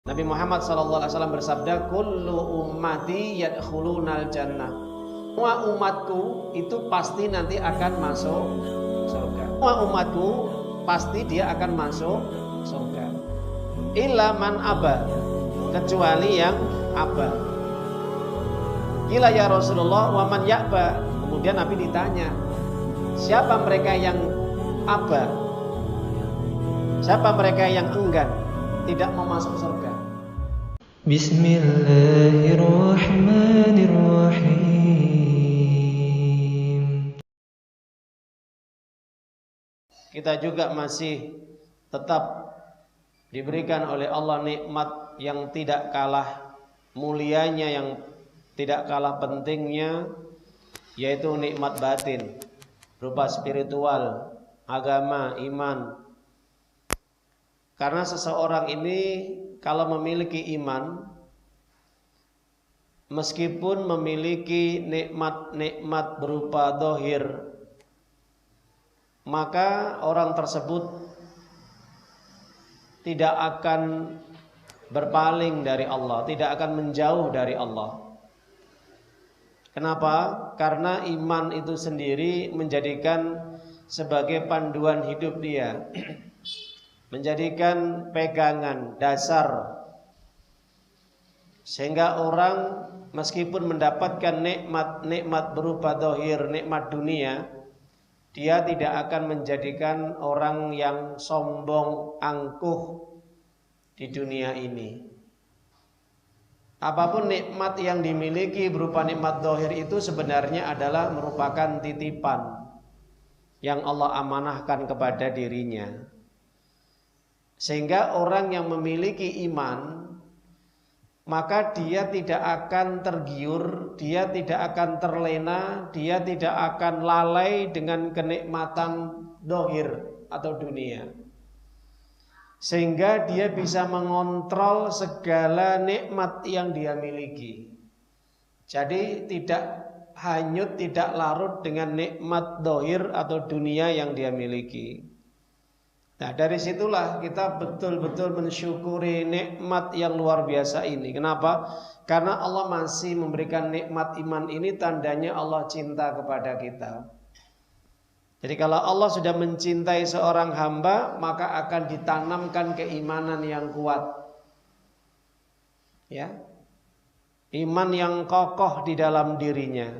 Nabi Muhammad SAW bersabda, kullu ummati yadkhulunal jannah. Semua umatku itu pasti nanti akan masuk surga. Semua umatku pasti dia akan masuk surga. Illa man aba, kecuali yang aba. Qila ya Rasulullah wa man ya'ba. Kemudian Nabi ditanya, siapa mereka yang aba? Siapa mereka yang enggan, tidak mau masuk surga? Bismillahirrahmanirrahim. Kita juga masih tetap diberikan oleh Allah nikmat yang tidak kalah mulianya, yang tidak kalah pentingnya, yaitu nikmat batin berupa spiritual, agama, iman. Karena seseorang ini kalau memiliki iman, meskipun memiliki nikmat-nikmat berupa zahir, maka orang tersebut tidak akan berpaling dari Allah, tidak akan menjauh dari Allah. Kenapa? Karena iman itu sendiri menjadikan sebagai panduan hidup dia, menjadikan pegangan dasar, sehingga orang meskipun mendapatkan nikmat berupa zahir, nikmat dunia, dia tidak akan menjadikan orang yang sombong, angkuh di dunia ini. Apapun nikmat yang dimiliki berupa nikmat zahir itu sebenarnya adalah merupakan titipan yang Allah amanahkan kepada dirinya. Sehingga orang yang memiliki iman, maka dia tidak akan tergiur, dia tidak akan terlena, dia tidak akan lalai dengan kenikmatan zahir atau dunia. Sehingga dia bisa mengontrol segala nikmat yang dia miliki. Jadi tidak hanyut, tidak larut dengan nikmat zahir atau dunia yang dia miliki. Nah, dari situlah kita betul-betul mensyukuri nikmat yang luar biasa ini. Kenapa? Karena Allah masih memberikan nikmat iman ini, tandanya Allah cinta kepada kita. Jadi kalau Allah sudah mencintai seorang hamba, maka akan ditanamkan keimanan yang kuat. Ya. Iman yang kokoh di dalam dirinya,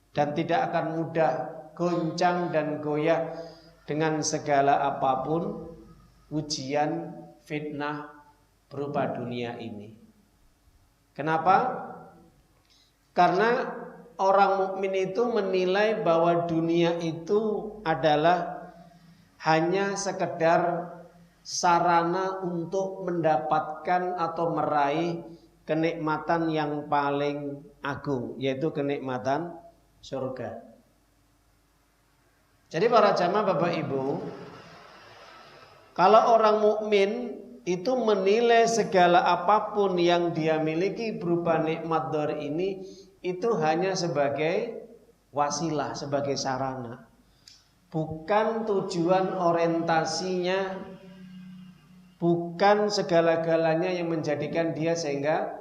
dan tidak akan mudah goncang dan goyah dengan segala apapun ujian, fitnah berupa dunia ini. Kenapa? Karena orang mukmin itu menilai bahwa dunia itu adalah hanya sekedar sarana untuk mendapatkan atau meraih kenikmatan yang paling agung, yaitu kenikmatan surga. Jadi para jamaah Bapak Ibu, kalau orang mukmin itu menilai segala apapun yang dia miliki berupa nikmat zahir ini, itu hanya sebagai wasilah, sebagai sarana, bukan tujuan orientasinya, bukan segala-galanya yang menjadikan dia sehingga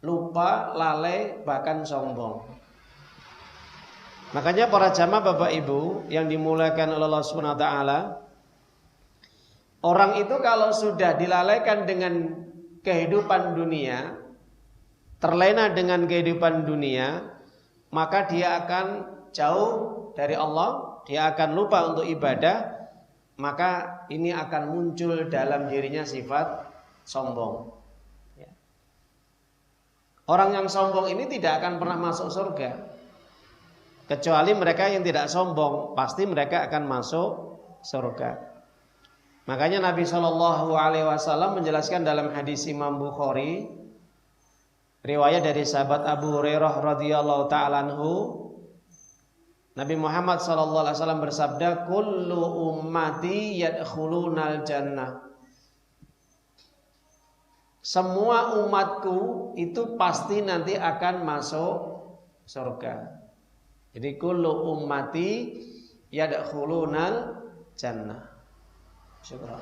lupa, lalai, bahkan sombong. Makanya para jamaah Bapak Ibu yang dimuliakan oleh Allah Subhanahu wa taala, orang itu kalau sudah dilalaikan dengan kehidupan dunia, terlena dengan kehidupan dunia, maka dia akan jauh dari Allah, dia akan lupa untuk ibadah, maka ini akan muncul dalam dirinya sifat sombong. Orang yang sombong ini tidak akan pernah masuk surga. Kecuali mereka yang tidak sombong, pasti mereka akan masuk surga. Makanya Nabi SAW menjelaskan dalam hadis Imam Bukhari, riwayat dari sahabat Abu Hurairah radhiyallahu ta'ala anhu, Nabi Muhammad SAW bersabda, kullu ummati yadkhulunal jannah. Semua umatku itu pasti nanti akan masuk surga. Jadi kullu ummati yadkhulunal jannah. Syukur.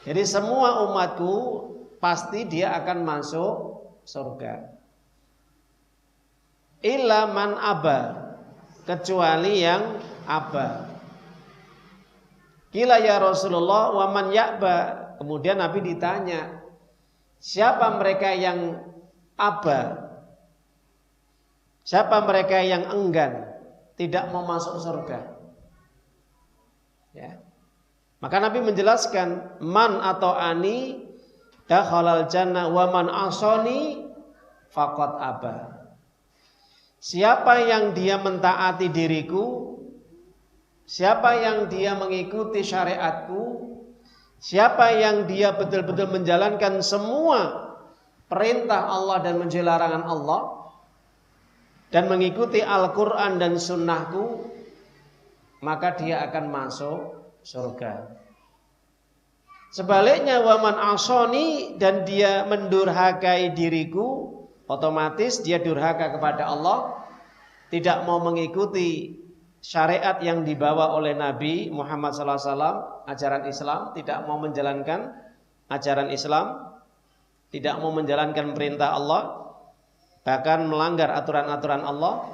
Jadi semua umatku pasti dia akan masuk surga. Illa man aba, kecuali yang aba. Qila ya Rasulullah wa man ya'ba. Kemudian Nabi ditanya, siapa mereka yang aba? Siapa mereka yang enggan, tidak mau masuk surga? Ya. Maka Nabi menjelaskan, man atau ani dakhalal jannah wa man asani faqad aba. Siapa yang dia mentaati diriku, siapa yang dia mengikuti syariatku, siapa yang dia betul-betul menjalankan semua perintah Allah dan menjauhi larangan Allah dan mengikuti Al-Quran dan sunnahku, maka dia akan masuk surga. Sebaliknya waman asoni, dan dia mendurhakai diriku, otomatis dia durhaka kepada Allah, tidak mau mengikuti syariat yang dibawa oleh Nabi Muhammad SAW, ajaran Islam, tidak mau menjalankan ajaran Islam, tidak mau menjalankan perintah Allah, bahkan melanggar aturan-aturan Allah,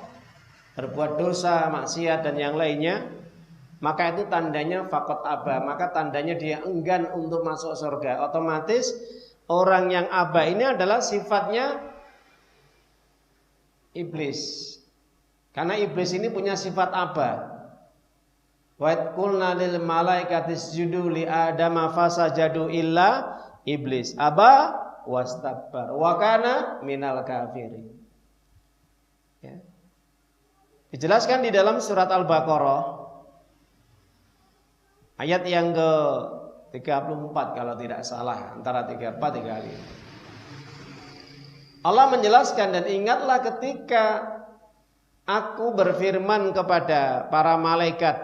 berbuat dosa, maksiat dan yang lainnya, maka itu tandanya faqad aba, maka tandanya dia enggan untuk masuk surga. Otomatis orang yang aba ini adalah sifatnya iblis. Karena iblis ini punya sifat aba. Wa qulna lil malaikati isjudu li adama fasajadu illa iblis aba wastakbar wa kana minal kafirin. Ya. Dijelaskan di dalam surat Al-Baqarah ayat yang ke-34 kalau tidak salah, antara 34 35. Allah menjelaskan, dan ingatlah ketika aku berfirman kepada para malaikat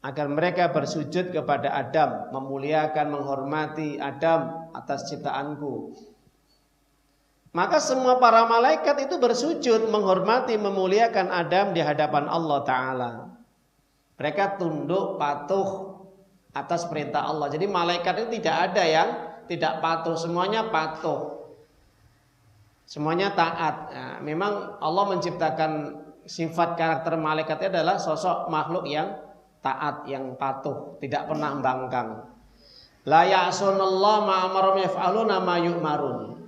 agar mereka bersujud kepada Adam, memuliakan, menghormati Adam atas ciptaanku. Maka semua para malaikat itu bersujud, menghormati, memuliakan Adam di hadapan Allah Ta'ala. Mereka tunduk, patuh atas perintah Allah. Jadi malaikat itu tidak ada yang tidak patuh, semuanya patuh, semuanya taat. Nah, memang Allah menciptakan sifat karakter malaikatnya adalah sosok makhluk yang taat, yang patuh, tidak pernah membangkang. La ya'sunallaha ma amarum yaf'aluna ma yu'marun.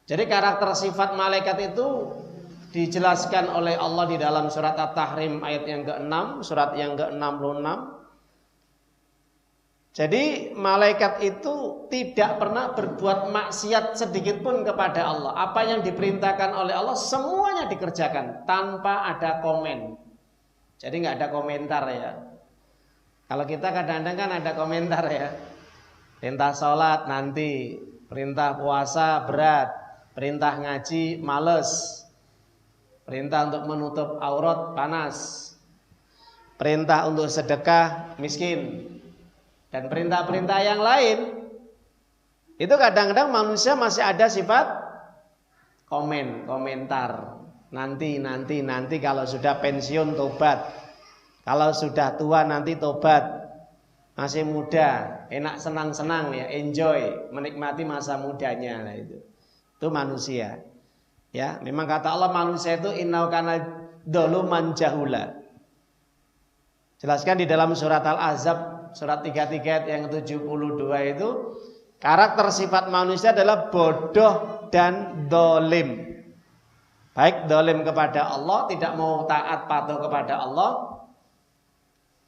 Jadi karakter sifat malaikat itu dijelaskan oleh Allah di dalam surat At-Tahrim ayat yang ke-6, surat yang ke-66. Jadi malaikat itu tidak pernah berbuat maksiat sedikit pun kepada Allah. Apa yang diperintahkan oleh Allah semuanya dikerjakan tanpa ada komen. Jadi nggak ada komentar ya. Kalau kita kadang-kadang kan ada komentar ya. Perintah sholat nanti, perintah puasa berat, perintah ngaji males, perintah untuk menutup aurat panas, perintah untuk sedekah miskin, dan perintah-perintah yang lain. Itu kadang-kadang manusia masih ada sifat komentar. Nanti kalau sudah pensiun tobat, kalau sudah tua nanti tobat, masih muda enak senang-senang ya, enjoy, menikmati masa mudanya. Nah, itu manusia ya. Memang kata Allah manusia itu innau kana dzaluman jahula. Jelaskan di dalam surat Al-Ahzab surat 33 ayat yang 72 itu, karakter sifat manusia adalah bodoh dan dolim. Baik dolim kepada Allah, tidak mau taat patuh kepada Allah,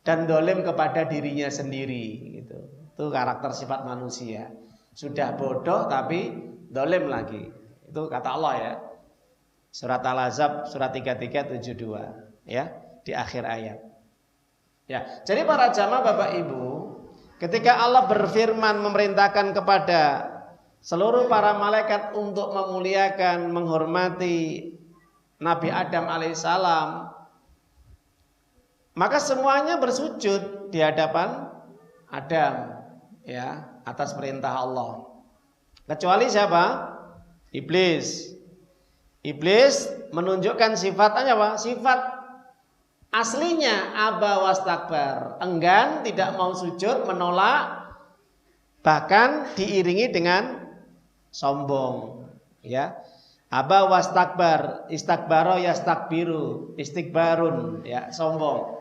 dan dolim kepada dirinya sendiri. Gitu. Itu karakter sifat manusia. Sudah bodoh tapi dolim lagi. Itu kata Allah ya. Surat Al-Ahzab surat 33 72 ya, di akhir ayat. Ya, jadi para jamaah Bapak Ibu, ketika Allah berfirman memerintahkan kepada seluruh para malaikat untuk memuliakan, menghormati Nabi Adam alaihissalam, maka semuanya bersujud di hadapan Adam ya, atas perintah Allah. Kecuali siapa? Iblis. Iblis menunjukkan sifatnya apa? Sifat aslinya aba wastakbar, enggan, tidak mau sujud, menolak, bahkan diiringi dengan sombong, ya. Aba wastakbar, istakbaro yastakbiru, istikbarun, ya, sombong.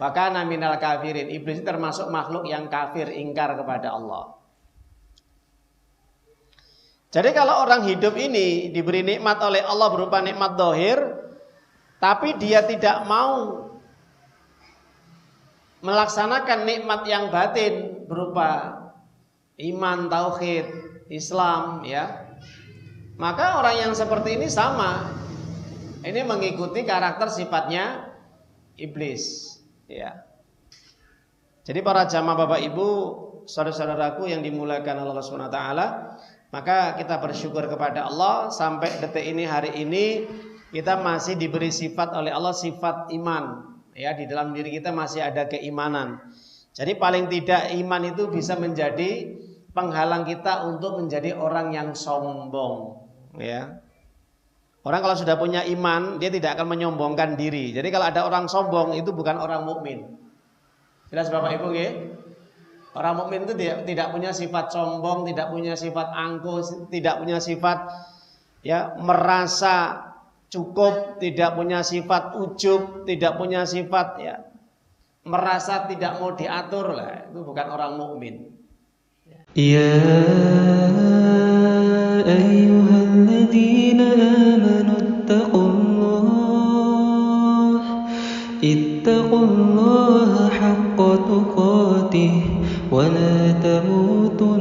Wakana minal kafirin. Iblis termasuk makhluk yang kafir, ingkar kepada Allah. Jadi kalau orang hidup ini diberi nikmat oleh Allah berupa nikmat zahir, tapi dia tidak mau melaksanakan nikmat yang batin berupa iman, tauhid, Islam, ya. Maka orang yang seperti ini sama. Ini mengikuti karakter sifatnya iblis, ya. Jadi para jamaah Bapak Ibu, saudara-saudaraku yang dimuliakan Allah Subhanahu wa taala, maka kita bersyukur kepada Allah sampai detik ini, hari ini kita masih diberi sifat oleh Allah, sifat iman. Ya, di dalam diri kita masih ada keimanan. Jadi paling tidak iman itu bisa menjadi penghalang kita untuk menjadi orang yang sombong, ya. Orang kalau sudah punya iman, dia tidak akan menyombongkan diri. Jadi kalau ada orang sombong, itu bukan orang mukmin. Jelas Bapak Ibu, ya? Orang mukmin itu tidak punya sifat sombong, tidak punya sifat angkuh, tidak punya sifat, ya, merasa cukup, tidak punya sifat ujub, tidak punya sifat, ya, merasa tidak mau diatur lah. Itu bukan orang mukmin. Ya ayyuhalladzina amanu ittaqullaha haqqa tuqatih wa la tamutunna